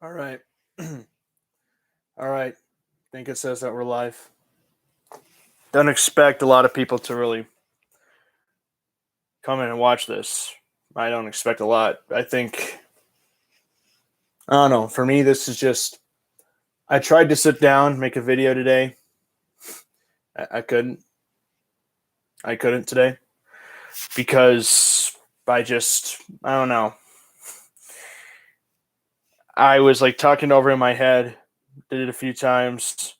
All right. All right. I think it says that we're live. Don't expect a lot of people to really come in and watch this. I don't expect a lot. I don't know. For me, this is just, I tried to sit down, make a video today. I couldn't. I couldn't today because I don't know. I was like talking over in my head, did it a few times.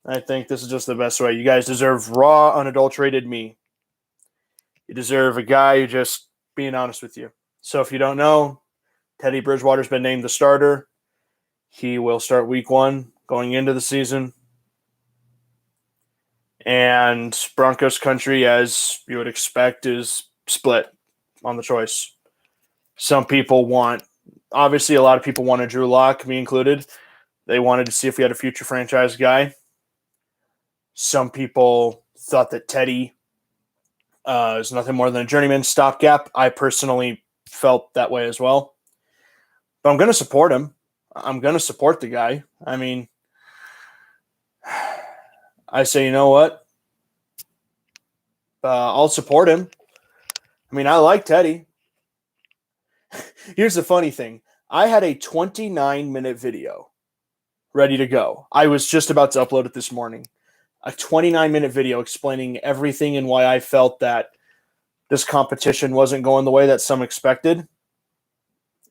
I think this is just the best way. You guys deserve raw, unadulterated me. You deserve a guy who just being honest with you. So if you don't know, Teddy Bridgewater's been named the starter. He will start week 1 going into the season. And Broncos country, as you would expect, is split on the choice. Some people obviously a lot of people wanted Drew Lock, me included. They wanted to see if we had a future franchise guy. Some people thought that Teddy is nothing more than a journeyman stopgap. I personally felt that way as well. But I'm going to support him. I'm going to support the guy. I mean, I say, you know what? I'll support him. I mean, I like Teddy. Here's the funny thing. I had a 29-minute video ready to go. I was just about to upload it this morning. A 29-minute video explaining everything and why I felt that this competition wasn't going the way that some expected.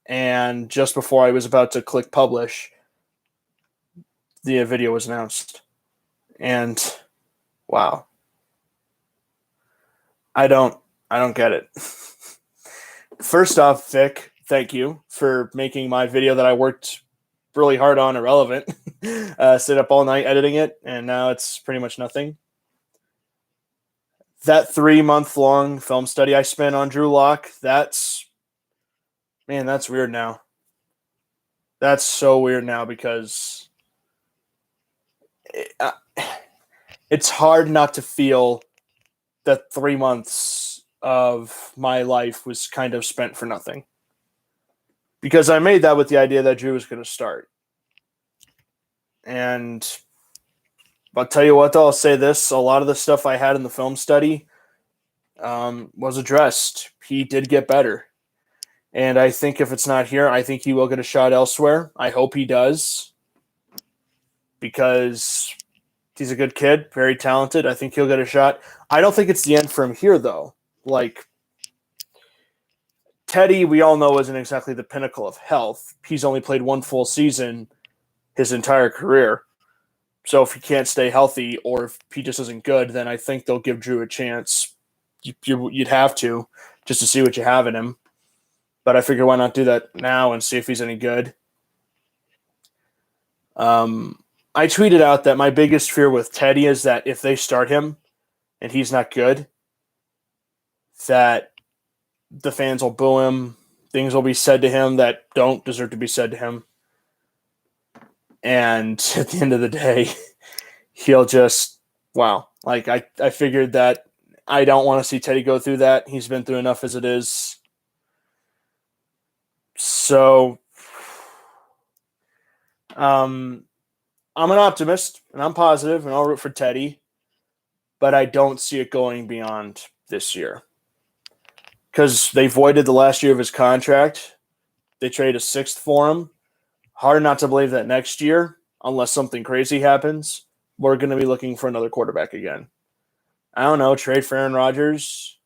And just before I was about to click publish, the video was announced. And wow. I don't get it. First off, Vic, thank you for making my video that I worked really hard on irrelevant. Stayed up all night editing it, and now it's pretty much nothing. That 3-month-long film study I spent on Drew Lock, that's weird now. That's so weird now because it's hard not to feel that 3 months of my life was kind of spent for nothing. Because I made that with the idea that Drew was going to start. And I'll tell you what, though, I'll say this. A lot of the stuff I had in the film study was addressed. He did get better. And I think if it's not here, I think he will get a shot elsewhere. I hope he does. Because he's a good kid, very talented. I think he'll get a shot. I don't think it's the end for him here, though. Like, Teddy, we all know, isn't exactly the pinnacle of health. He's only played 1 full season his entire career. So if he can't stay healthy or if he just isn't good, then I think they'll give Drew a chance. You'd have to, just to see what you have in him. But I figure why not do that now and see if he's any good. I tweeted out that my biggest fear with Teddy is that if they start him and he's not good, that the fans will boo him. Things will be said to him that don't deserve to be said to him. And at the end of the day, he'll just, wow. Like, I figured that I don't want to see Teddy go through that. He's been through enough as it is. So, I'm an optimist, and I'm positive, and I'll root for Teddy. But I don't see it going beyond this year. Because they voided the last year of his contract. They traded a 6th for him. Hard not to believe that next year, unless something crazy happens, we're going to be looking for another quarterback again. I don't know, trade for Aaron Rodgers.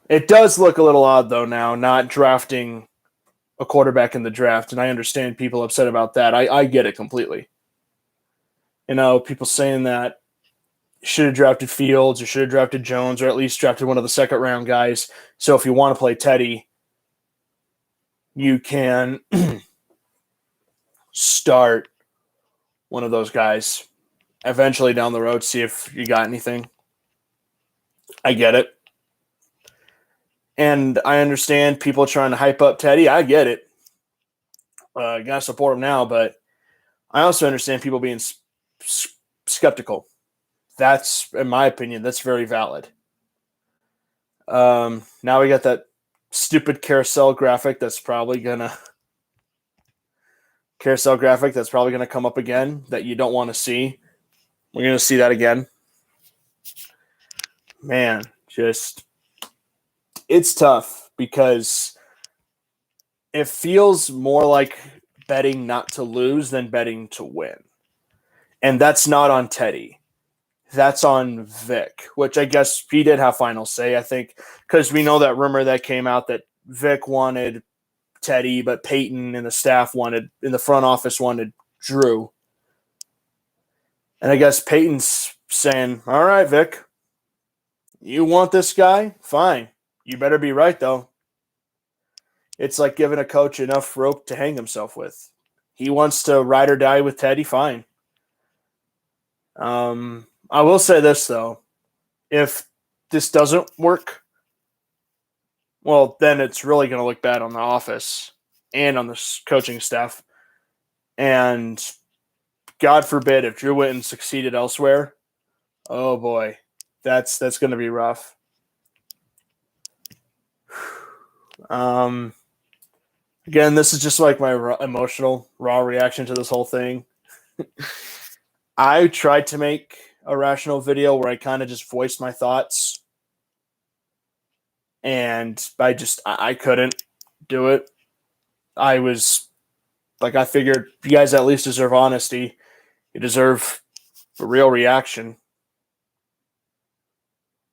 It does look a little odd, though, now, not drafting a quarterback in the draft, and I understand people upset about that. I get it completely. You know, people saying that you should have drafted Fields or should have drafted Jones or at least drafted one of the second-round guys. So if you want to play Teddy, you can start one of those guys eventually down the road, see if you got anything. I get it. And I understand people trying to hype up Teddy. I get it. Got to support him now, but I also understand people being skeptical. That's, in my opinion, that's very valid. Now we got that stupid carousel graphic that's probably going to carousel graphic that's probably going to come up again that you don't want to see. We're going to see that again. Man, just it's tough because it feels more like betting not to lose than betting to win. And that's not on Teddy. That's on Vic, which I guess he did have final say, I think, because we know that rumor that came out that Vic wanted Teddy, but Peyton and the staff wanted, in the front office, wanted Drew. And I guess Peyton's saying, all right, Vic, you want this guy? Fine. You better be right, though. It's like giving a coach enough rope to hang himself with. He wants to ride or die with Teddy, fine. I will say this, though. If this doesn't work, well, then it's really going to look bad on the office and on the coaching staff. And God forbid if Drew Witten succeeded elsewhere, oh boy, that's going to be rough. Again, this is just like my emotional, raw reaction to this whole thing. I tried to make a rational video where I kind of just voiced my thoughts. And I couldn't do it. I was like, I figured you guys at least deserve honesty. You deserve a real reaction.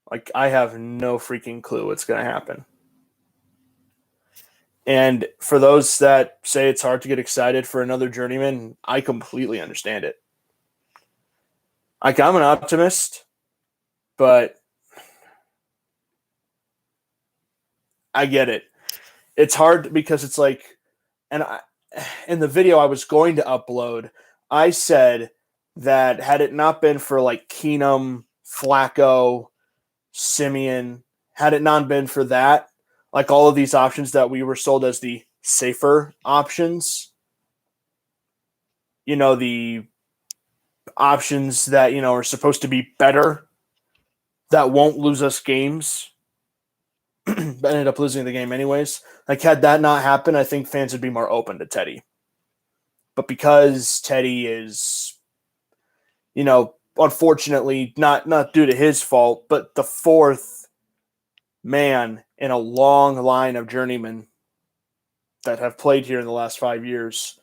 Like, I have no freaking clue what's going to happen. And for those that say it's hard to get excited for another journeyman, I completely understand it. Like, I'm an optimist, but I get it. It's hard because it's like, in the video I was going to upload, I said that had it not been for like Keenum, Flacco, Simeon, had it not been for that, like all of these options that we were sold as the safer options, the options that, are supposed to be better, that won't lose us games, but ended up losing the game anyways. Like, had that not happened, I think fans would be more open to Teddy. But because Teddy is, unfortunately, not due to his fault, but the fourth man in a long line of journeymen that have played here in the last 5 years,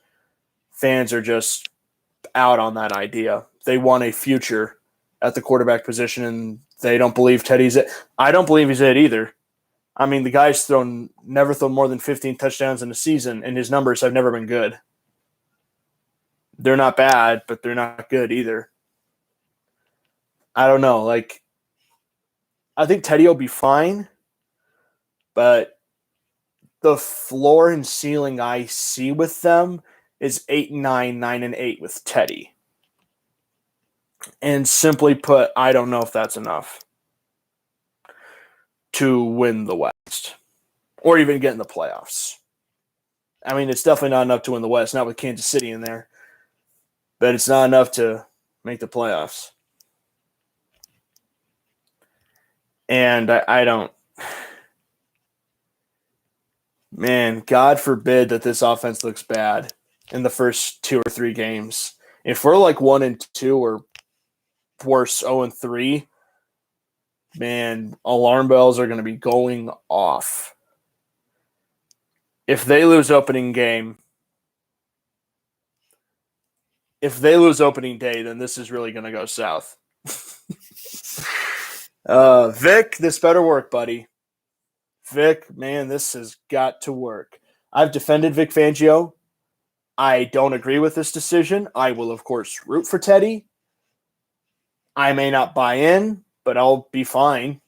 fans are just out on that idea. They want a future at the quarterback position, and they don't believe Teddy's it. I don't believe he's it either. I mean, the guy's never thrown more than 15 touchdowns in a season, and his numbers have never been good. They're not bad, but they're not good either. I don't know. Like, I think Teddy will be fine, but the floor and ceiling I see with them is 8-9, 9-8 with Teddy. And simply put, I don't know if that's enough to win the West or even get in the playoffs. I mean, it's definitely not enough to win the West, not with Kansas City in there, but it's not enough to make the playoffs. And I don't, man, God forbid that this offense looks bad in the first 2 or 3 games. If we're like 1-2 or worse, 0-3, man, alarm bells are going to be going off. If they lose opening day, then this is really going to go south. Vic, this better work, buddy. Vic, man, this has got to work. I've defended Vic Fangio. I don't agree with this decision. I will, of course, root for Teddy. I may not buy in, but I'll be fine.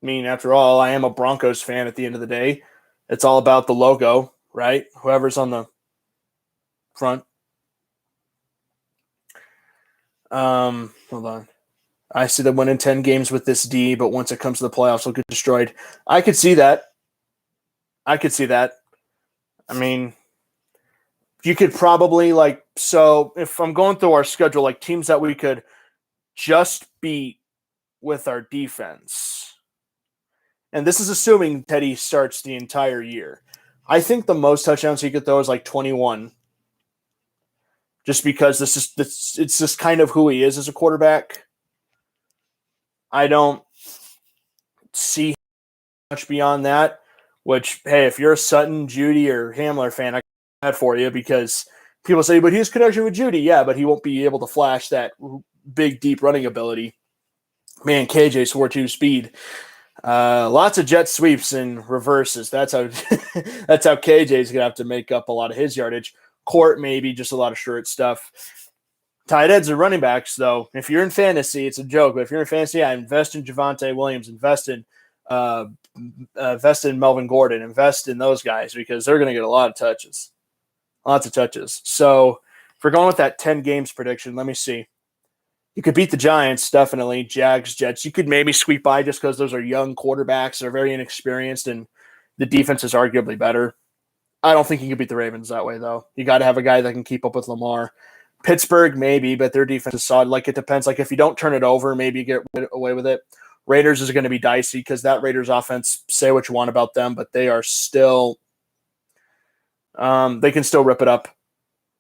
I mean, after all, I am a Broncos fan at the end of the day. It's all about the logo, right? Whoever's on the front. Hold on. I see them winning 10 games with this D, but once it comes to the playoffs, they'll get destroyed. I could see that. I mean, you could probably, so if I'm going through our schedule, like teams that we could just beat with our defense. And this is assuming Teddy starts the entire year. I think the most touchdowns he could throw is like 21. just because it's just kind of who he is as a quarterback. I don't see much beyond that, which, hey, if you're a Sutton, Judy, or Hamler fan, I got that for you because people say, but he's connection with Judy. Yeah, but he won't be able to flash that big, deep running ability. Man, KJ swore to speed. Lots of jet sweeps and reverses. That's how that's how KJ's gonna have to make up a lot of his yardage. Court maybe just a lot of short stuff. Tight ends and running backs, though. If you're in fantasy, it's a joke. But if you're in fantasy, I invest in Javonte Williams, invest in Melvin Gordon, invest in those guys because they're going to get a lot of touches, lots of touches. So if we're going with that 10 games prediction, let me see. You could beat the Giants, definitely. Jags, Jets. You could maybe squeak by just because those are young quarterbacks. They're very inexperienced, and the defense is arguably better. I don't think you can beat the Ravens that way, though. You got to have a guy that can keep up with Lamar. Pittsburgh, maybe, but their defense is solid. Like, it depends. Like, if you don't turn it over, maybe you get away with it. Raiders is going to be dicey because that Raiders offense, say what you want about them, but they are still they can still rip it up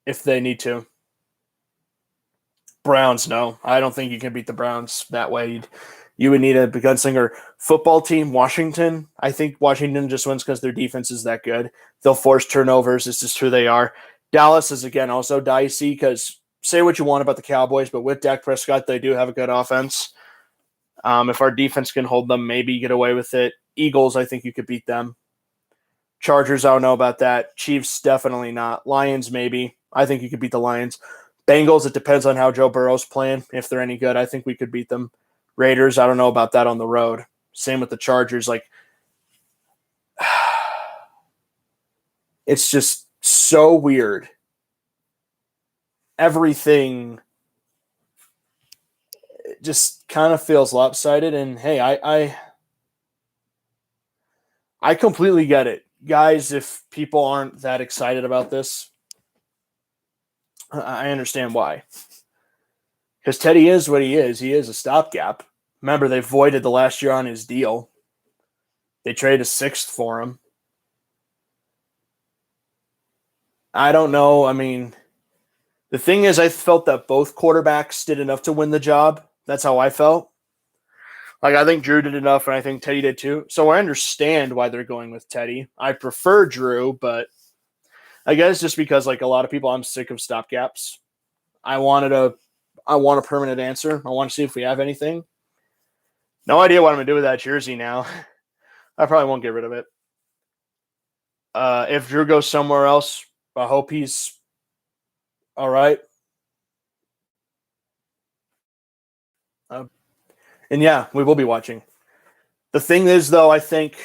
if they need to. Browns, no. I don't think you can beat the Browns that way. You would need a gunslinger. Football team, Washington. I think Washington just wins because their defense is that good. They'll force turnovers. It's just who they are. Dallas is, again, also dicey because say what you want about the Cowboys, but with Dak Prescott, they do have a good offense. If our defense can hold them, maybe get away with it. Eagles, I think you could beat them. Chargers, I don't know about that. Chiefs, definitely not. Lions, maybe. I think you could beat the Lions. Bengals, it depends on how Joe Burrow's playing. If they're any good, I think we could beat them. Raiders, I don't know about that on the road. Same with the Chargers. Like, it's just so weird. Everything just kind of feels lopsided. And hey, I completely get it. Guys, if people aren't that excited about this, I understand why. Because Teddy is what he is. He is a stopgap. Remember, they voided the last year on his deal. They traded a sixth for him. I don't know. I mean, the thing is, I felt that both quarterbacks did enough to win the job. That's how I felt. Like, I think Drew did enough, and I think Teddy did too. So I understand why they're going with Teddy. I prefer Drew, but I guess just because, like a lot of people, I'm sick of stopgaps. I want a permanent answer. I want to see if we have anything. No idea what I'm going to do with that jersey now. I probably won't get rid of it. If Drew goes somewhere else, I hope he's all right. And yeah, we will be watching. The thing is, though, I think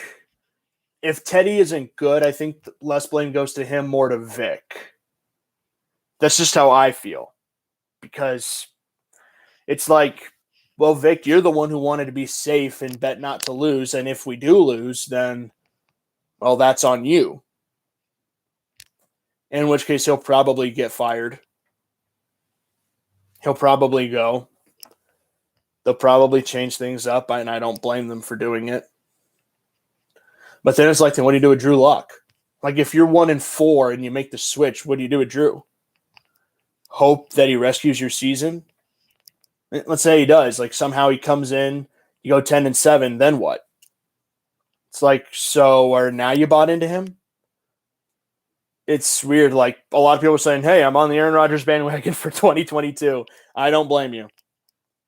if Teddy isn't good, I think less blame goes to him, more to Vic. That's just how I feel. Because it's like, well, Vic, you're the one who wanted to be safe and bet not to lose. And if we do lose, then, well, that's on you. In which case, he'll probably get fired. He'll probably go. They'll probably change things up, and I don't blame them for doing it. But then it's like, then what do you do with Drew Lock? Like, if you're 1-4 and you make the switch, what do you do with Drew? Hope that he rescues your season? Let's say he does. Like, somehow he comes in, you go 10-7, then what? It's like, so, or now you bought into him? It's weird. Like, a lot of people are saying, hey, I'm on the Aaron Rodgers bandwagon for 2022. I don't blame you.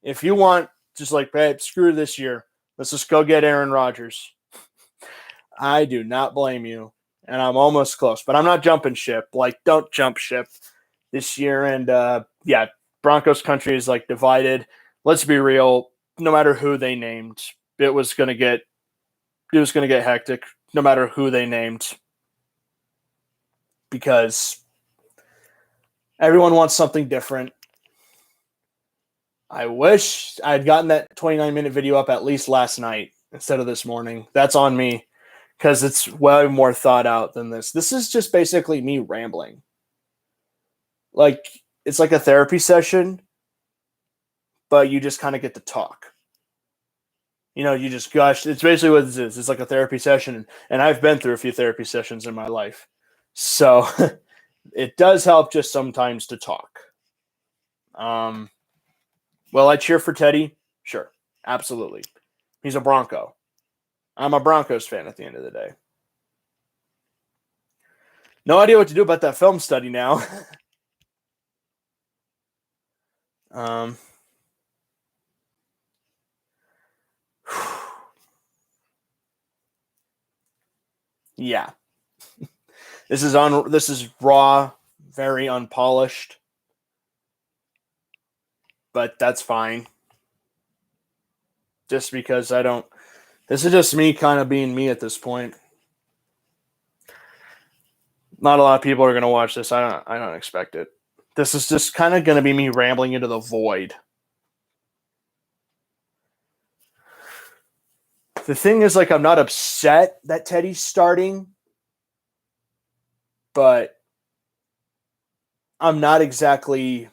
If you want, just like, hey, screw this year. Let's just go get Aaron Rodgers. I do not blame you. And I'm almost close. But I'm not jumping ship. Like, don't jump ship this year. And, yeah, Broncos country is, like, divided. Let's be real. No matter who they named, it was going to get hectic no matter who they named. Because everyone wants something different. I wish I'd gotten that 29-minute video up at least last night instead of this morning. That's on me because it's way more thought out than this. This is just basically me rambling. Like, it's like a therapy session, but you just kind of get to talk. You know, you just gush. It's basically what this is. It's like a therapy session, and I've been through a few therapy sessions in my life. So it does help just sometimes to talk. Will I cheer for Teddy? Sure, absolutely. He's a Bronco. I'm a Broncos fan at the end of the day. No idea what to do about that film study now. Yeah. This is raw, very unpolished. But that's fine. Just because this is just me kind of being me at this point. Not a lot of people are going to watch this. I don't expect it. This is just kind of going to be me rambling into the void. The thing is, like, I'm not upset that Teddy's starting, but I'm not exactly,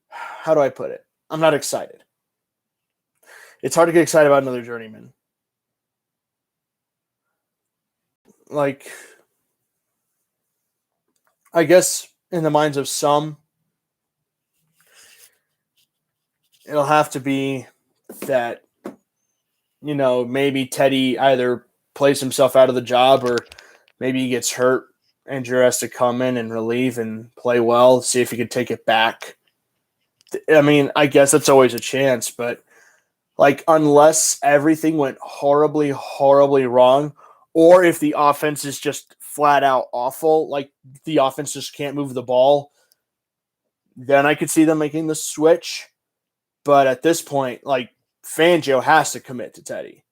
how do I put it? I'm not excited. It's hard to get excited about another journeyman. Like, I guess in the minds of some, it'll have to be that, maybe Teddy either plays himself out of the job or maybe he gets hurt and Drew has to come in and relieve and play well, see if he could take it back. I mean, I guess that's always a chance, but like, unless everything went horribly, horribly wrong, or if the offense is just flat out awful, like the offense just can't move the ball, then I could see them making the switch. But at this point, like, Fangio has to commit to Teddy.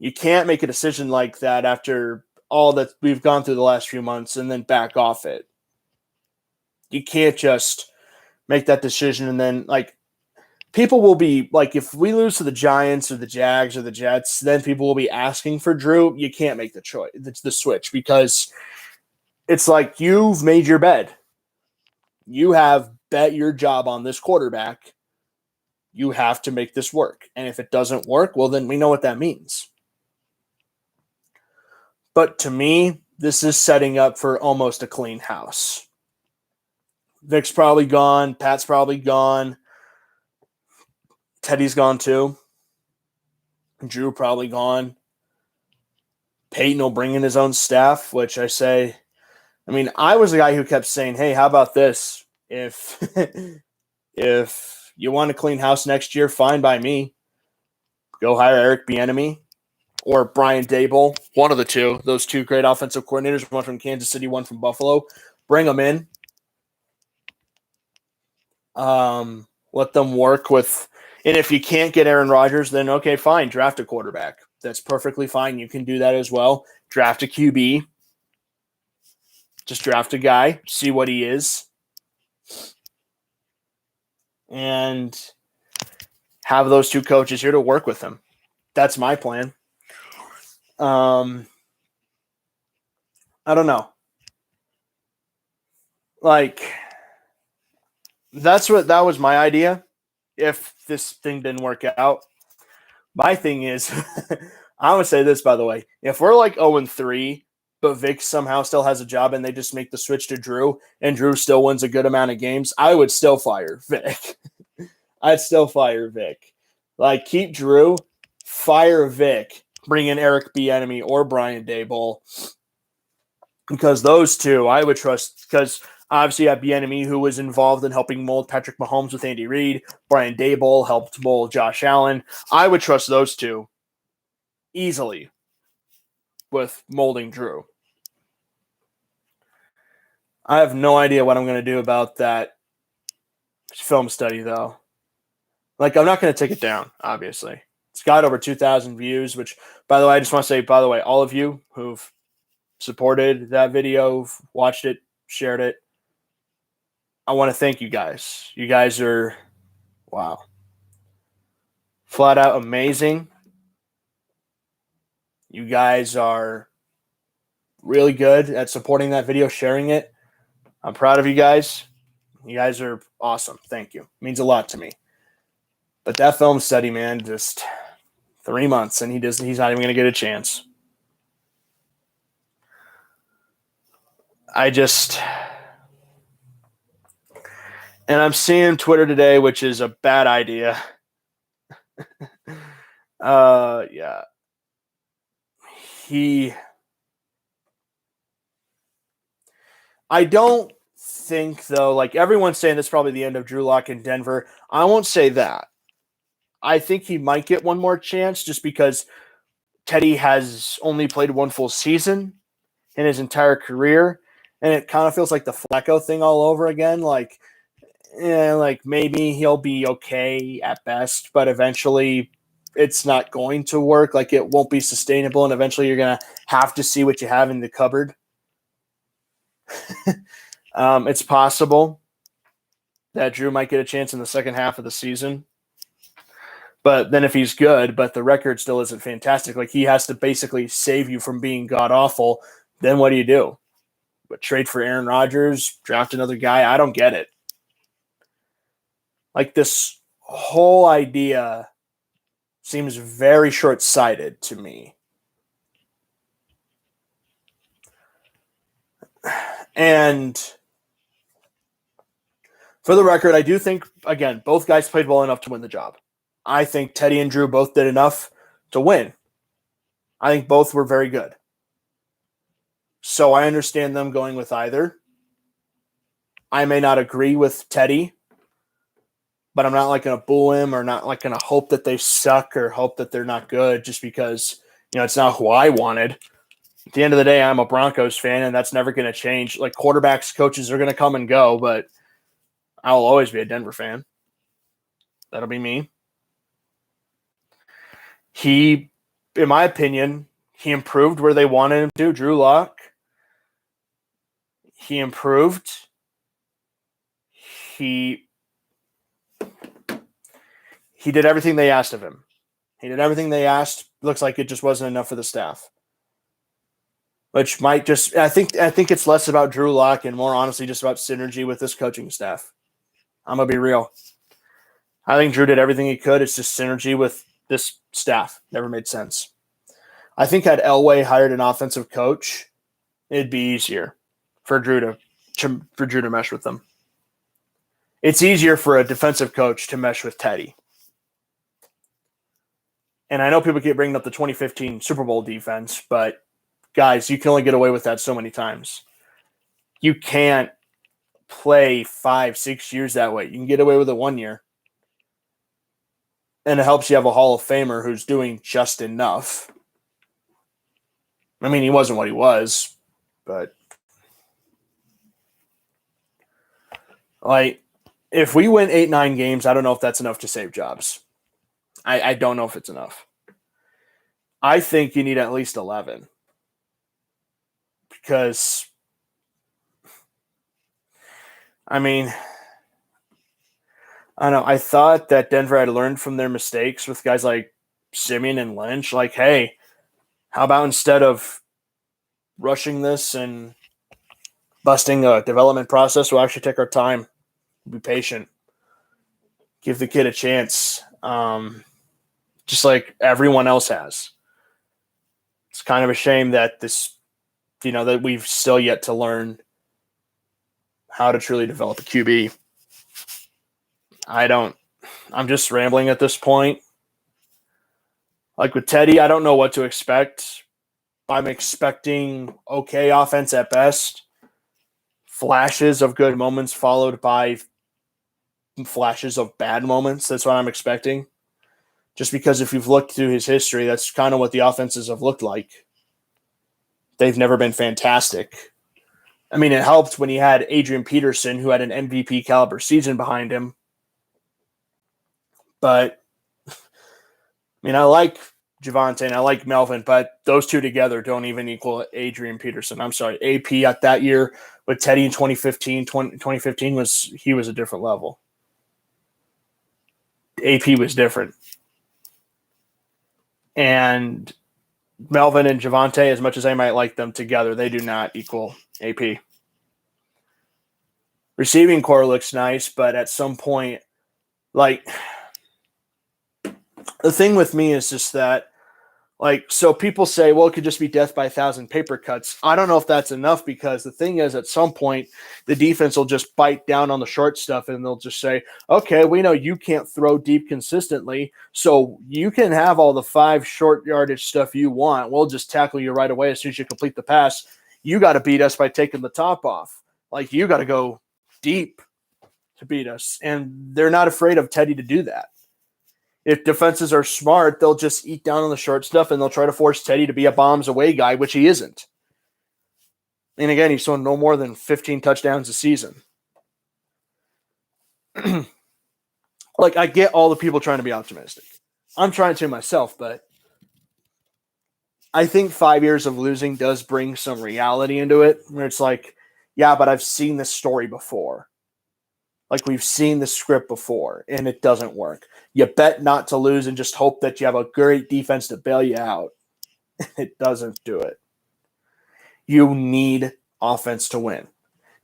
You can't make a decision like that after all that we've gone through the last few months and then back off it. You can't just make that decision and then, like, people will be like, if we lose to the Giants or the Jags or the Jets, then people will be asking for Drew. You can't make the choice, the switch, because it's like, you've made your bed. You have bet your job on this quarterback. You have to make this work. And if it doesn't work, well, then we know what that means. But to me, this is setting up for almost a clean house. Vic's probably gone. Pat's probably gone. Teddy's gone too. Drew probably gone. Peyton will bring in his own staff, which I was the guy who kept saying, hey, how about this? If you want a clean house next year, fine by me. Go hire Eric Bieniemy or Brian Daboll, one of the two. Those two great offensive coordinators, one from Kansas City, one from Buffalo. Bring them in. Let them work with, and if you can't get Aaron Rodgers, then okay, fine, draft a quarterback. That's perfectly fine. You can do that as well. Draft a QB. Just draft a guy, see what he is, and have those two coaches here to work with him. That's my plan. I don't know. Like, that was my idea. If this thing didn't work out, my thing is, I'm going to say this, by the way. If we're like 0-3, but Vic somehow still has a job and they just make the switch to Drew and Drew still wins a good amount of games, I would still fire Vic. I'd still fire Vic. Like, keep Drew, fire Vic, bring in Eric Bieniemy or Brian Daboll, because those two I would trust, because obviously you have Bieniemy, who was involved in helping mold Patrick Mahomes with Andy Reid. Brian Daboll helped mold Josh Allen. I would trust those two easily with molding Drew. I have no idea what I'm going to do about that film study, though. Like, I'm not going to take it down, obviously. It's got over 2,000 views, which, by the way, I just want to say, by the way, all of you who've supported that video, watched it, shared it, I want to thank you guys. You guys are, wow, flat out amazing. You guys are really good at supporting that video, sharing it. I'm proud of you guys. You guys are awesome. Thank you. It means a lot to me. But that film study, man, just 3 months, and he's not even going to get a chance. And I'm seeing Twitter today, which is a bad idea. Yeah. I don't think, though, like everyone's saying this is probably the end of Drew Lock in Denver. I won't say that. I think he might get one more chance just because Teddy has only played one full season in his entire career. And it kind of feels like the Flacco thing all over again. Like maybe he'll be okay at best, but eventually it's not going to work. Like it won't be sustainable, and eventually you're going to have to see what you have in the cupboard. It's possible that Drew might get a chance in the second half of the season. But then if he's good, but the record still isn't fantastic, like he has to basically save you from being god-awful, then what do you do? But trade for Aaron Rodgers, draft another guy? I don't get it. Like this whole idea seems very short-sighted to me. And for the record, I do think, again, both guys played well enough to win the job. I think Teddy and Drew both did enough to win. I think both were very good. So I understand them going with either. I may not agree with Teddy, but I'm not like going to boo him or not like going to hope that they suck or hope that they're not good just because, it's not who I wanted. At the end of the day, I'm a Broncos fan, and that's never going to change. Like quarterbacks, coaches are going to come and go, but I'll always be a Denver fan. That'll be me. He, in my opinion, he improved where they wanted him to. Drew Lock. He improved. He did everything they asked of him. He did everything they asked. Looks like it just wasn't enough for the staff. Which might just, I think it's less about Drew Lock and more honestly just about synergy with this coaching staff. I'm going to be real. I think Drew did everything he could. It's just synergy with this staff. Never made sense. I think had Elway hired an offensive coach, it'd be easier for Drew to mesh with them. It's easier for a defensive coach to mesh with Teddy. And I know people keep bringing up the 2015 Super Bowl defense, but guys, you can only get away with that so many times. You can't play 5-6 years that way. You can get away with it 1 year. And it helps you have a Hall of Famer who's doing just enough. I mean, he wasn't what he was, but like, if we win 8-9 games, I don't know if that's enough to save jobs. I don't know if it's enough. I think you need at least 11. Because, I mean, I don't know. I thought that Denver had learned from their mistakes with guys like Simeon and Lynch. Like, hey, how about instead of rushing this and busting a development process, we'll actually take our time, be patient, give the kid a chance, just like everyone else has. It's kind of a shame that that we've still yet to learn how to truly develop a QB. I'm just rambling at this point. Like with Teddy, I don't know what to expect. I'm expecting okay offense at best. Flashes of good moments followed by flashes of bad moments. That's what I'm expecting. Just because if you've looked through his history, that's kind of what the offenses have looked like. They've never been fantastic. I mean, it helped when he had Adrian Peterson, who had an MVP caliber season behind him. But, I mean, I like Javonte and I like Melvin, but those two together don't even equal Adrian Peterson. I'm sorry, AP at that year with Teddy in 2015 was a different level. AP was different. And Melvin and Javonte, as much as I might like them together, they do not equal AP. Receiving core looks nice, but at some point, like, The thing with me is just that, so people say, well, it could just be death by 1,000 paper cuts. I don't know if that's enough, because the thing is, at some point, the defense will just bite down on the short stuff, and they'll just say, okay, we know you can't throw deep consistently, so you can have all the 5 short yardage stuff you want. We'll just tackle you right away as soon as you complete the pass. You got to beat us by taking the top off. You got to go deep to beat us. And they're not afraid of Teddy to do that. If defenses are smart, they'll just eat down on the short stuff, and they'll try to force Teddy to be a bombs away guy, which he isn't. And again, he's thrown no more than 15 touchdowns a season. I get all the people trying to be optimistic. I'm trying to myself, but I think 5 years of losing does bring some reality into it, where it's yeah, but I've seen this story before. We've seen the script before, and it doesn't work. You bet not to lose and just hope that you have a great defense to bail you out. It doesn't do it. You need offense to win.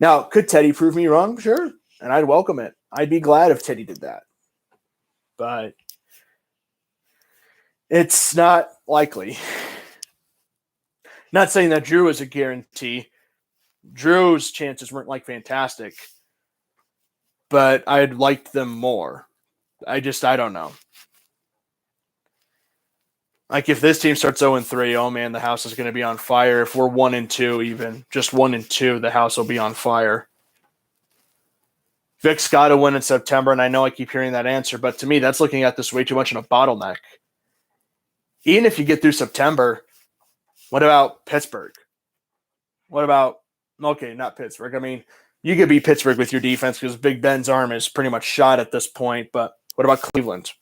Now, could Teddy prove me wrong? Sure, and I'd welcome it. I'd be glad if Teddy did that. But it's not likely. Not saying that Drew is a guarantee. Drew's chances weren't fantastic, but I'd liked them more. I don't know. If this team starts 0-3, oh man, the house is going to be on fire. If we're 1-2, even just 1-2, the house will be on fire. Vic's got to win in September, and I know I keep hearing that answer, but to me, that's looking at this way too much in a bottleneck. Even if you get through September, what about Pittsburgh? What about, okay, not Pittsburgh. I mean, you could beat Pittsburgh with your defense because Big Ben's arm is pretty much shot at this point, but what about Cleveland?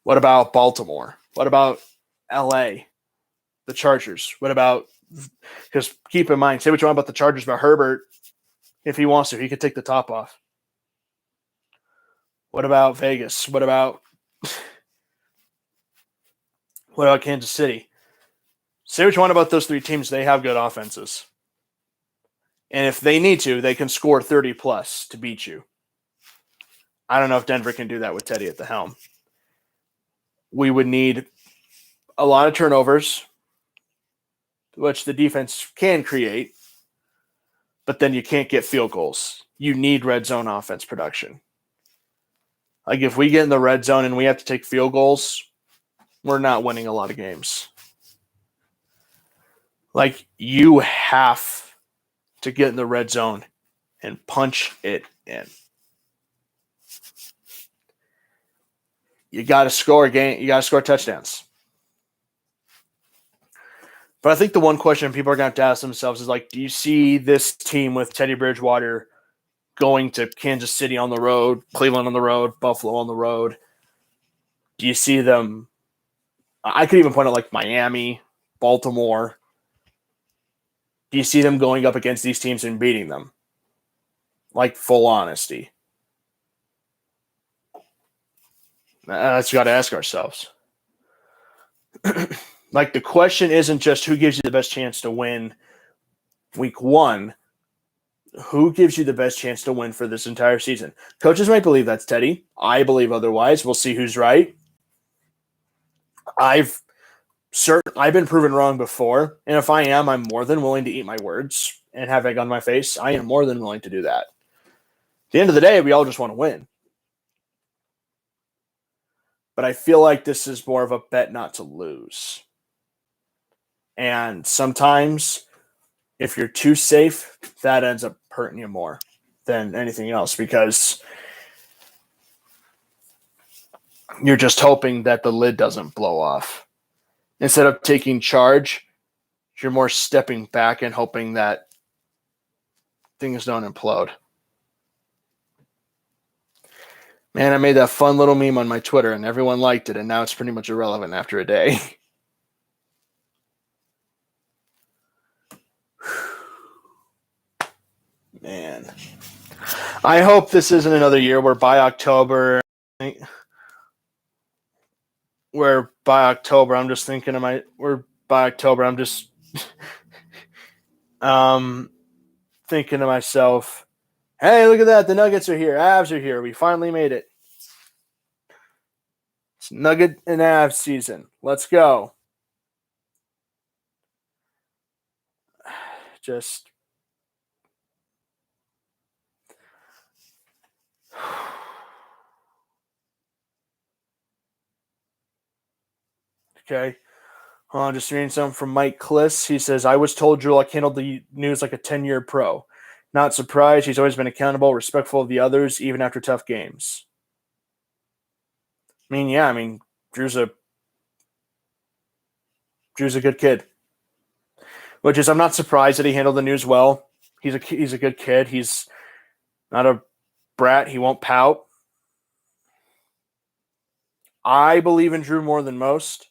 What about Baltimore? What about LA? The Chargers? What about, because keep in mind, say what you want about the Chargers, about Herbert, if he wants to, he could take the top off. What about Vegas? What about Kansas City? Say what you want about those 3 teams, they have good offenses. And if they need to, they can score 30 plus to beat you. I don't know if Denver can do that with Teddy at the helm. We would need a lot of turnovers, which the defense can create, but then you can't get field goals. You need red zone offense production. If we get in the red zone and we have to take field goals, we're not winning a lot of games. You have to get in the red zone and punch it in. You got to score a game. You got to score touchdowns. But I think the one question people are going to have to ask themselves is do you see this team with Teddy Bridgewater going to Kansas City on the road, Cleveland on the road, Buffalo on the road? Do you see them? I could even point out Miami, Baltimore. Do you see them going up against these teams and beating them? Full honesty. That's what we got to ask ourselves. The question isn't just who gives you the best chance to win week 1. Who gives you the best chance to win for this entire season? Coaches might believe that's Teddy. I believe otherwise. We'll see who's right. I've been proven wrong before, and if I am, I'm more than willing to eat my words and have egg on my face. I am more than willing to do that. At the end of the day, we all just want to win. But I feel like this is more of a bet not to lose. And sometimes, if you're too safe, that ends up hurting you more than anything else, because you're just hoping that the lid doesn't blow off. Instead of taking charge, you're more stepping back and hoping that things don't implode. Man, I made that fun little meme on my Twitter, and everyone liked it, and now it's pretty much irrelevant after a day. Man. I hope this isn't another year where by October I'm just thinking of thinking to myself, hey, look at that, the Nuggets are here, Avs are here, we finally made it. It's Nugget and Avs season. Let's go. Just okay. Just reading something from Mike Kliss. He says, I was told Drew Luck handled the news like a 10-year pro. Not surprised. He's always been accountable, respectful of the others, even after tough games. Drew's a good kid. Which is, I'm not surprised that he handled the news well. He's a good kid. He's not a brat. He won't pout. I believe in Drew more than most.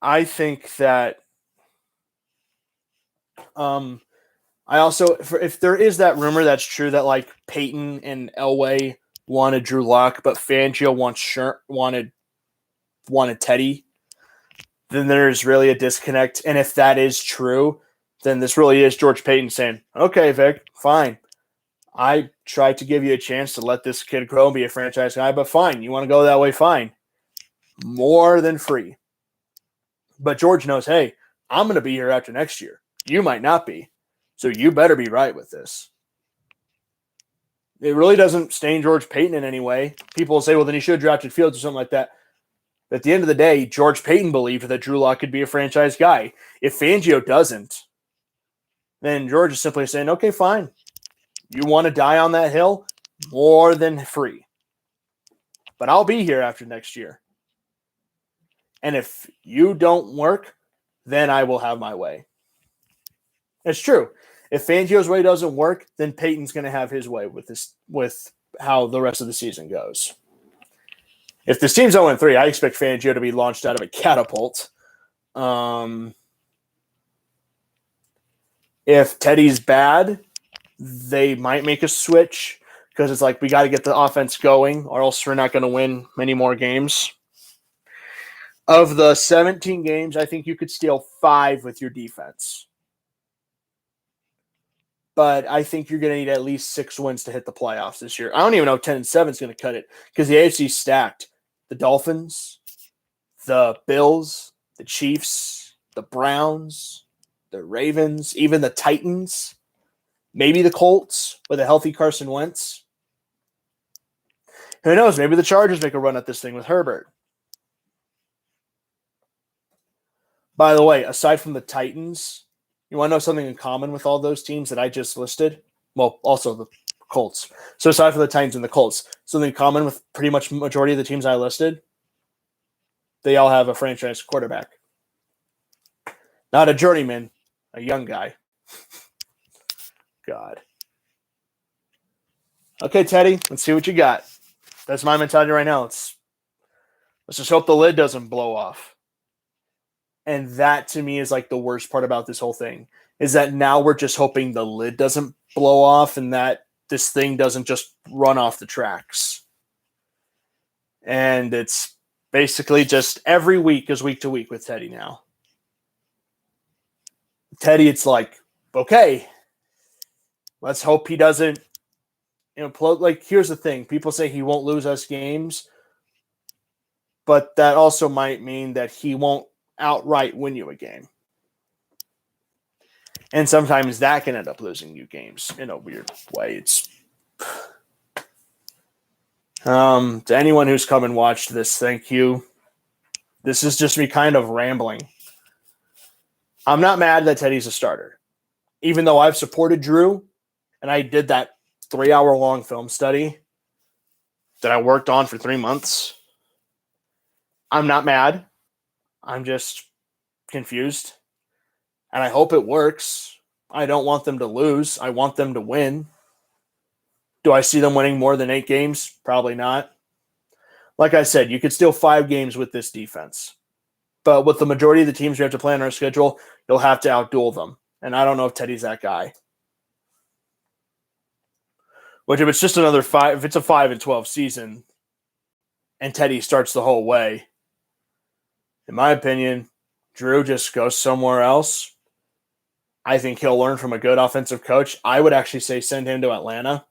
I think that I also, if there is that rumor that's true that like Peyton and Elway wanted Drew Luck, but Fangio wanted Teddy, then there's really a disconnect. And if that is true, then this really is George Payton saying, okay, Vic, fine. I tried to give you a chance to let this kid grow and be a franchise guy, but fine. You want to go that way? Fine. More than free. But George knows, hey, I'm going to be here after next year. You might not be. So you better be right with this. It really doesn't stain George Payton in any way. People will say, well, then he should have drafted Fields or something like that. But at the end of the day, George Payton believed that Drew Lock could be a franchise guy. If Fangio doesn't, then George is simply saying, okay, fine. You want to die on that hill? More than free. But I'll be here after next year. And if you don't work, then I will have my way. It's true. If Fangio's way doesn't work, then Peyton's going to have his way with how the rest of the season goes. If this team's 0-3, I expect Fangio to be launched out of a catapult. If Teddy's bad, they might make a switch because it's like we got to get the offense going or else we're not going to win many more games. Of the 17 games, I think you could steal 5 with your defense. But I think you're going to need at least 6 wins to hit the playoffs this year. I don't even know if 10-7 is going to cut it because the AFC's stacked. The Dolphins, the Bills, the Chiefs, the Browns, the Ravens, even the Titans, maybe the Colts with a healthy Carson Wentz. Who knows? Maybe the Chargers make a run at this thing with Herbert. By the way, aside from the Titans, you want to know something in common with all those teams that I just listed? Well, also the Colts. So aside from the Titans and the Colts, something in common with pretty much majority of the teams I listed, they all have a franchise quarterback. Not a journeyman, a young guy. God. Okay, Teddy, let's see what you got. That's my mentality right now. Let's just hope the lid doesn't blow off. And that, to me, is like the worst part about this whole thing, is that now we're just hoping the lid doesn't blow off and that this thing doesn't just run off the tracks. And it's basically just every week is week to week with Teddy now. Teddy, it's like, okay, let's hope he doesn't implode. Like, here's the thing. People say he won't lose us games, but that also might mean that he won't outright win you a game. And sometimes that can end up losing you games in a weird way. It's to anyone who's come and watched this, thank you. This is just me kind of rambling. I'm not mad that Teddy's a starter. Even though I've supported Drew and I did that 3-hour-long film study that I worked on for 3 months, I'm not mad. I'm just confused. And I hope it works. I don't want them to lose. I want them to win. Do I see them winning more than 8 games? Probably not. Like I said, you could steal 5 games with this defense. But with the majority of the teams we have to play on our schedule, you'll have to outduel them. And I don't know if Teddy's that guy. Which if it's just another 5, if it's a 5-12 season and Teddy starts the whole way, in my opinion, Drew just goes somewhere else. I think he'll learn from a good offensive coach. I would actually say send him to Atlanta.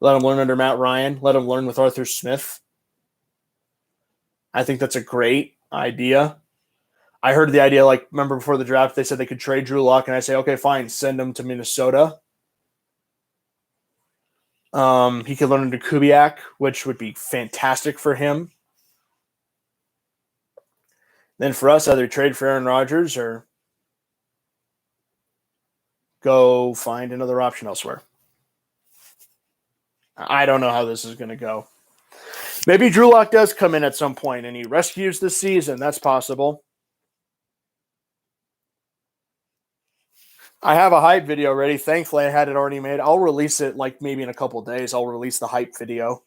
Let him learn under Matt Ryan. Let him learn with Arthur Smith. I think that's a great idea. I heard the idea, like, remember before the draft, they said they could trade Drew Lock, and I say, okay, fine, send him to Minnesota. He could learn into Kubiak, which would be fantastic for him. Then for us, either trade for Aaron Rodgers or go find another option elsewhere. I don't know how this is going to go. Maybe Drew Lock does come in at some point and he rescues this season. That's possible. I have a hype video ready. Thankfully, I had it already made. I'll release it like maybe in a couple days. I'll release the hype video.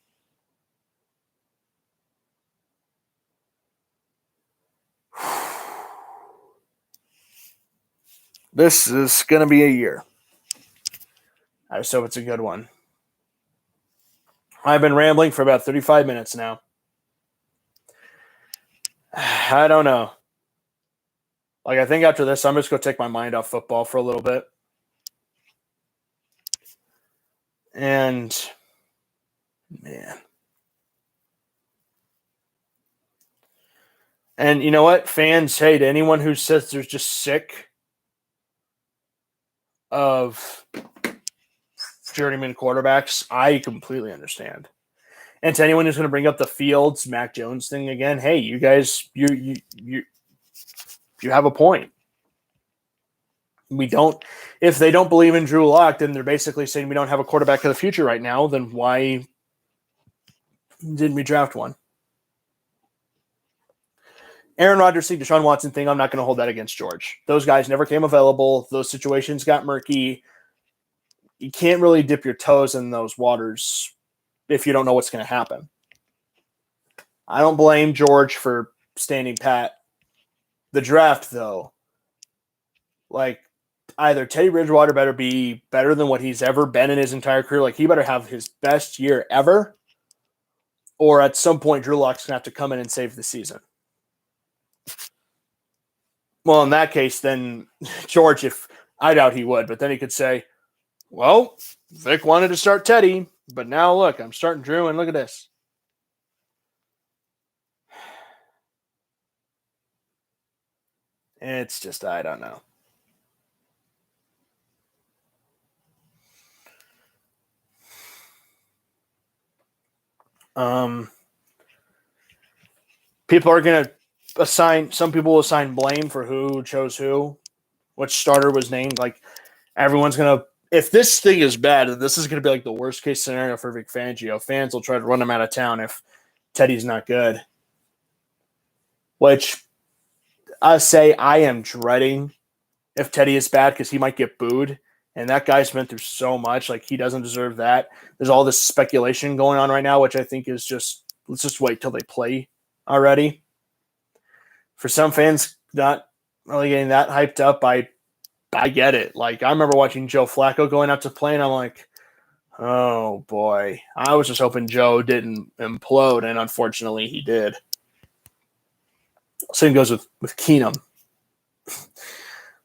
This is going to be a year. I just hope it's a good one. I've been rambling for about 35 minutes now. I don't know. Like, I think after this, I'm just going to take my mind off football for a little bit. And, man. And you know what? Fans, hey, to anyone who says they're just sick of journeyman quarterbacks, I completely understand. And to anyone who's going to bring up the Fields, Mac Jones thing again, hey, you guys, you have a point. We don't. If they don't believe in Drew Lock, then they're basically saying we don't have a quarterback of the future right now. Then why didn't we draft one? Aaron Rodgers thing, Deshaun Watson thing, I'm not going to hold that against George. Those guys never came available. Those situations got murky. You can't really dip your toes in those waters if you don't know what's going to happen. I don't blame George for standing pat. The draft, though, like, either Teddy Bridgewater better be better than what he's ever been in his entire career. Like, he better have his best year ever. Or at some point, Drew Lock's going to have to come in and save the season. Well, in that case, then George, if I doubt he would, but then he could say, well, Vic wanted to start Teddy, but now look, I'm starting Drew, and look at this. It's just, I don't know. People are going to some people will assign blame for who chose who, which starter was named. Like, everyone's going to, if this thing is bad, this is going to be like the worst case scenario for Vic Fangio. Fans will try to run him out of town if Teddy's not good. Which I say I am dreading if Teddy is bad because he might get booed. And that guy's been through so much. Like, he doesn't deserve that. There's all this speculation going on right now, which I think is just, let's just wait till they play already. For some fans not really getting that hyped up, I get it. Like, I remember watching Joe Flacco going out to play, and I'm like, oh, boy. I was just hoping Joe didn't implode, and unfortunately he did. Same goes with Keenum.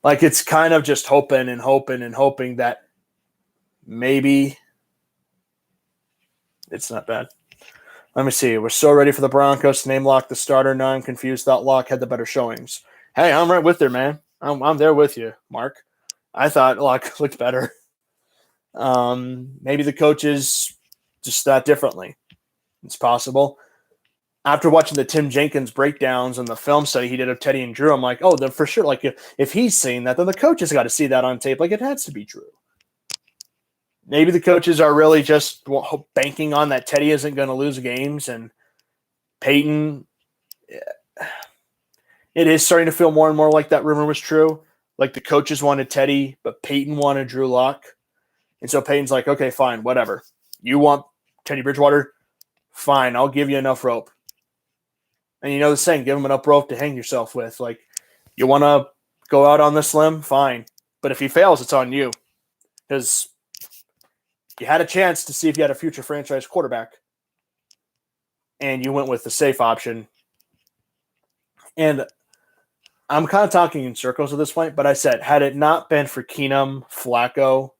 Like, it's kind of just hoping and hoping and hoping that maybe it's not bad. Let me see. We're so ready for the Broncos to name Lock the starter. Now I'm confused. Thought Lock had the better showings. Hey, I'm right with there, man. I'm there with you, Mark. I thought Lock looked better. Maybe the coaches just thought differently. It's possible. After watching the Tim Jenkins breakdowns and the film study he did of Teddy and Drew, I'm like, oh, then for sure. Like, if he's seeing that, then the coaches got to see that on tape. Like, it has to be Drew. Maybe the coaches are really just banking on that Teddy isn't going to lose games, and Peyton, it is starting to feel more and more like that rumor was true. Like, the coaches wanted Teddy, but Peyton wanted Drew Lock. And so Peyton's like, okay, fine, whatever. You want Teddy Bridgewater? Fine, I'll give you enough rope. And you know the saying, give him enough rope to hang yourself with. Like, you want to go out on this limb? Fine. But if he fails, it's on you. Because you had a chance to see if you had a future franchise quarterback. And you went with the safe option. And I'm kind of talking in circles at this point, but I said, had it not been for Keenum, Flacco,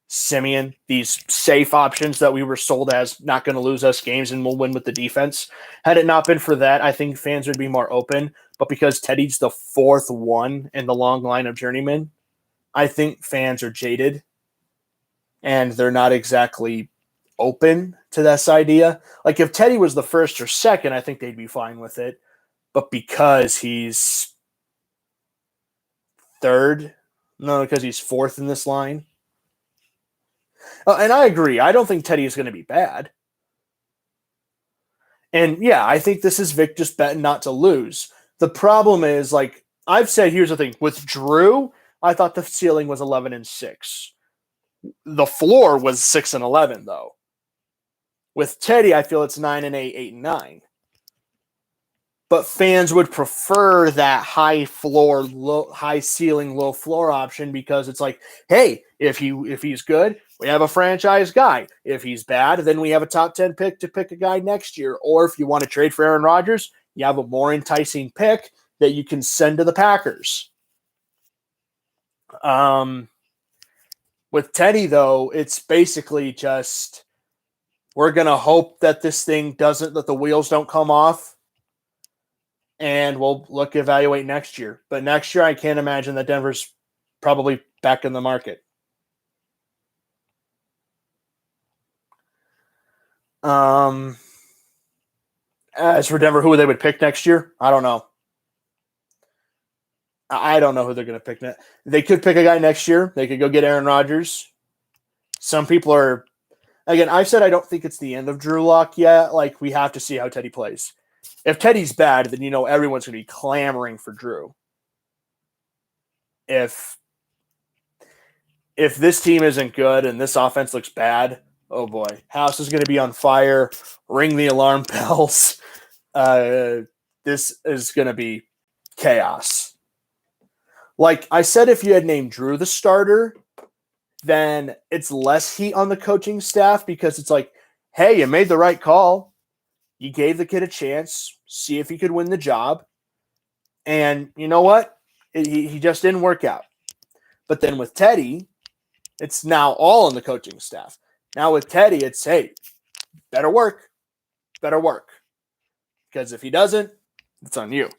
Simeon, these safe options that we were sold as not going to lose us games and we'll win with the defense. Had it not been for that, I think fans would be more open. But because Teddy's the fourth one in the long line of journeymen, I think fans are jaded and they're not exactly open to this idea. Like if Teddy was the first or second, I think they'd be fine with it. But because he's third, no, because he's fourth in this line. And I agree. I don't think Teddy is going to be bad. And yeah, I think this is Vic just betting not to lose. The problem is, like I've said, here's the thing. With Drew, I thought the ceiling was 11-6. The floor was 6-11, though. With Teddy, I feel it's 9-8, 8-9. But fans would prefer that high floor, high ceiling, low floor option because it's like, hey, if he's good, we have a franchise guy. If he's bad, then we have a top 10 pick to pick a guy next year. Or if you want to trade for Aaron Rodgers, you have a more enticing pick that you can send to the Packers. With Teddy, though, it's basically just we're going to hope that this thing doesn't, that the wheels don't come off. And we'll evaluate next year. But next year, I can't imagine that Denver's probably back in the market. As for Denver, who they would pick next year, I don't know. I don't know who they're going to pick next. They could pick a guy next year. They could go get Aaron Rodgers. Some people are, again, I've said I don't think it's the end of Drew Lock yet. Like, we have to see how Teddy plays. If Teddy's bad, then everyone's going to be clamoring for Drew. If this team isn't good and this offense looks bad, oh boy, house is going to be on fire. Ring the alarm bells. This is going to be chaos. Like I said, if you had named Drew the starter, then it's less heat on the coaching staff because it's like, hey, you made the right call. You gave the kid a chance, see if he could win the job. And you know what? He just didn't work out. But then with Teddy, it's now all on the coaching staff. Now with Teddy, it's, hey, better work. Because if he doesn't, it's on you.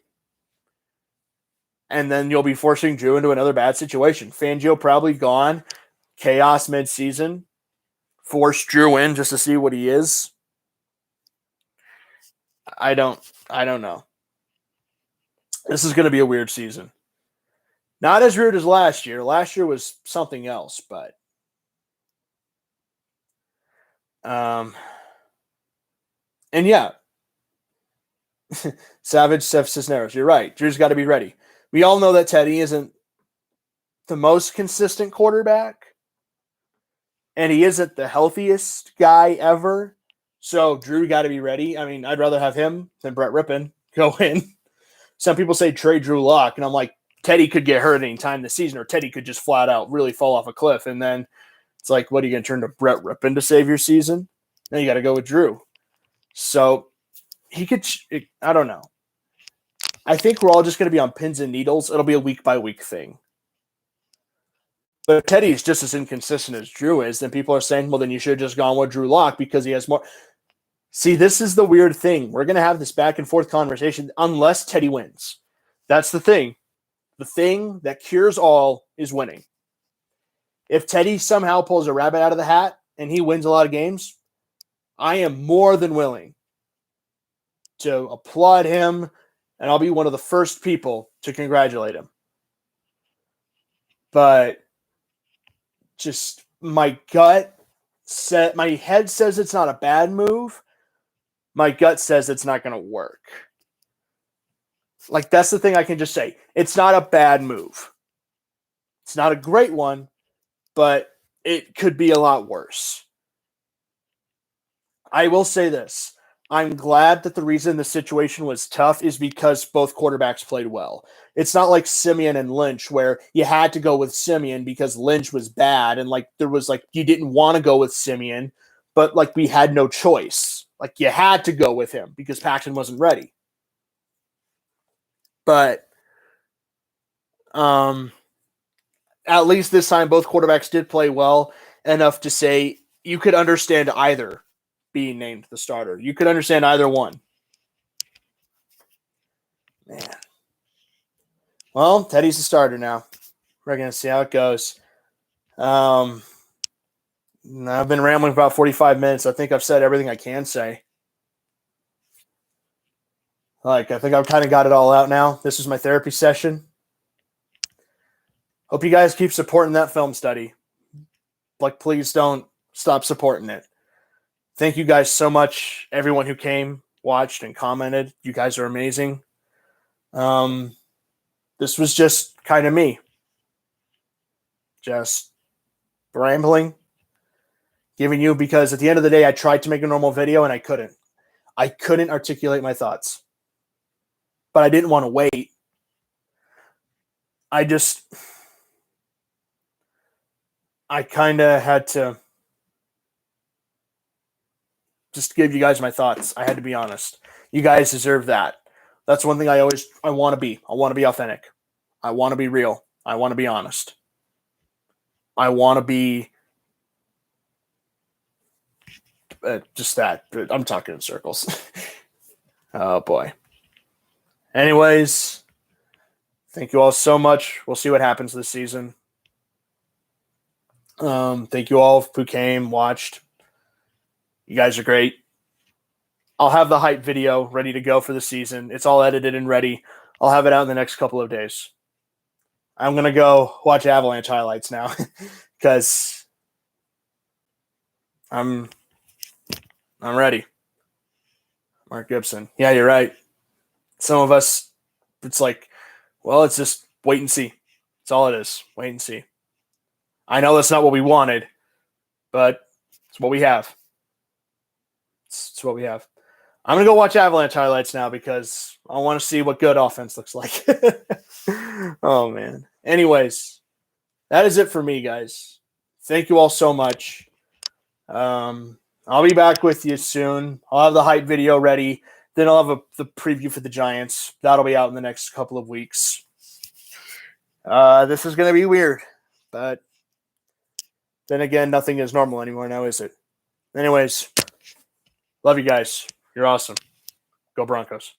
And then you'll be forcing Drew into another bad situation. Fangio probably gone. Chaos midseason. Force Drew in just to see what he is. I don't know. This is going to be a weird season. Not as weird as last year. Last year was something else, but and yeah. Savage Cisneros, you're right. Drew's got to be ready. We all know that Teddy isn't the most consistent quarterback, and he isn't the healthiest guy ever. So Drew got to be ready. I mean, I'd rather have him than Brett Rippon go in. Some people say trade Drew Lock, and I'm like, Teddy could get hurt any time this season, or Teddy could just flat out really fall off a cliff. And then it's like, what are you going to turn to Brett Rippon to save your season? Then you got to go with Drew. So he could, I don't know. I think we're all just going to be on pins and needles. It'll be a week-by-week thing. But if Teddy is just as inconsistent as Drew is, then people are saying, well, then you should have just gone with Drew Lock because he has more. See, this is the weird thing. We're going to have this back-and-forth conversation unless Teddy wins. That's the thing. The thing that cures all is winning. If Teddy somehow pulls a rabbit out of the hat and he wins a lot of games, I am more than willing to applaud him, and I'll be one of the first people to congratulate him. But just my head says it's not a bad move. My gut says it's not going to work. Like, that's the thing I can just say. It's not a bad move. It's not a great one, but it could be a lot worse. I will say this. I'm glad that the reason the situation was tough is because both quarterbacks played well. It's not like Simeon and Lynch where you had to go with Simeon because Lynch was bad and there was you didn't want to go with Simeon, but we had no choice. You had to go with him because Paxton wasn't ready. But at least this time both quarterbacks did play well. enough to say you could understand either being named the starter. You could understand either one. Man. Well, Teddy's the starter now. We're going to see how it goes. I've been rambling for about 45 minutes. I think I've said everything I can say. I think I've kind of got it all out now. This is my therapy session. Hope you guys keep supporting that film study. Please don't stop supporting it. Thank you guys so much, everyone who came, watched, and commented. You guys are amazing. This was just kind of me. Just rambling. Giving you, because at the end of the day, I tried to make a normal video and I couldn't. I couldn't articulate my thoughts. But I didn't want to wait. I kind of had to just give you guys my thoughts. I had to be honest. You guys deserve that. That's one thing I want to be. I want to be authentic. I want to be real. I want to be honest. I want to be just that. I'm talking in circles. Oh, boy. Anyways, thank you all so much. We'll see what happens this season. Thank you all who came, watched. You guys are great. I'll have the hype video ready to go for the season. It's all edited and ready. I'll have it out in the next couple of days. I'm going to go watch Avalanche highlights now because I'm ready. Mark Gibson. Yeah, you're right. Some of us, it's it's just wait and see. That's all it is. Wait and see. I know that's not what we wanted, but it's what we have. It's what we have. I'm going to go watch Avalanche highlights now because I want to see what good offense looks like. Oh, man. Anyways, that is it for me, guys. Thank you all so much. I'll be back with you soon. I'll have the hype video ready. Then I'll have the preview for the Giants. That'll be out in the next couple of weeks. This is going to be weird, but then again, nothing is normal anymore now, is it? Anyways, love you guys. You're awesome. Go Broncos.